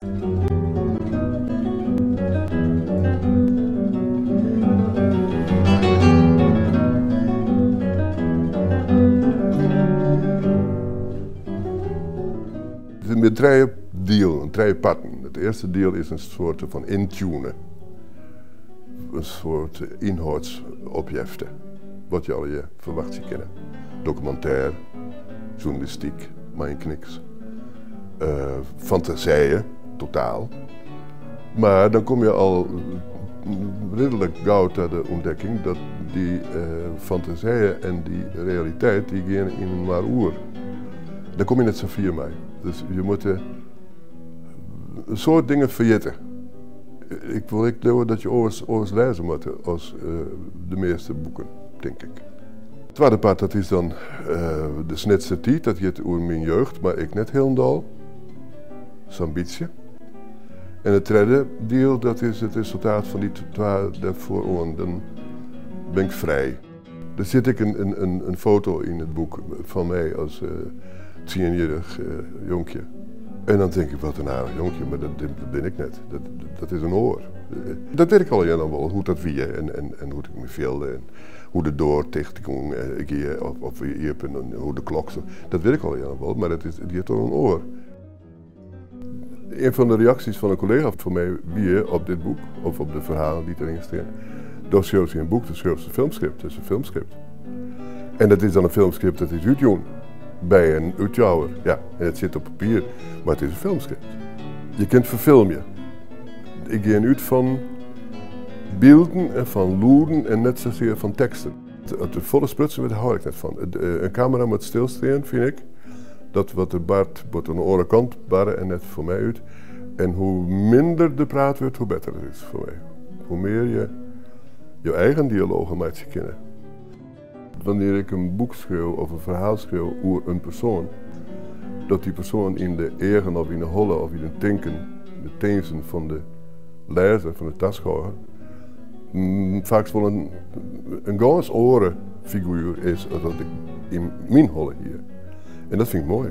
Het is met drie delen, drie parten. Het eerste deel is een soort van intunen. Een soort inhoudsobjecten, wat je al je verwacht je kennen. Documentaire, journalistiek, mijn kniks. Fantasieën, totaal. Maar dan kom je al redelijk gauw tot de ontdekking dat die fantasieën en die realiteit die gaan in een maar oer. Dan kom je net zo via mij. Dus je moet een soort dingen vergeten. Ik wil dat je oors lezen moet als de meeste boeken, denk ik. Het tweede part dat is dan de snitste tijd, dat gaat over mijn jeugd, maar ik net helemaal. Ambitie. En het derde deel, dat is het resultaat van die twee daarvoor, dan ben ik vrij. Er zit ik een foto in het boek van mij als 10-jarig jonkje. En dan denk ik, wat een aardig jonkje, maar dat ben ik net. Dat is een oor. Dat weet ik al dan wel, hoe dat wie en hoe ik me veelde en hoe de door tegen of en hoe de klok. Dat weet ik al dan wel, maar die heeft toch een oor. Een van de reacties van een collega van mij wie op dit boek, of op de verhalen die erin staan, dat schreef hij een boek, dat schreef ze een filmscript, dat is een filmscript. En dat is dan een filmscript dat is uitgevoerd bij een uitjouwer. Ja, en het zit op papier, maar het is een filmscript. Je kunt verfilmen. Ik ga uit van beelden en van loeren en net zozeer van teksten. Het volle sprutsen, daar hou ik net van. Een camera moet stilstaan, vind ik. Dat wat er baart, wordt aan de andere kant barren en net voor mij uit. En hoe minder de praat wordt, hoe beter het is voor mij. Hoe meer je eigen dialogen maakt je kennen. Wanneer ik een boek schreeuw of een verhaal schreeuw over een persoon, dat die persoon in de egen of in de holle of in de tinken, de teensen van de lezer, van de toeschouwer, vaak wel een gans oren figuur is dat ik in mijn holle hier. En dat vind ik mooi.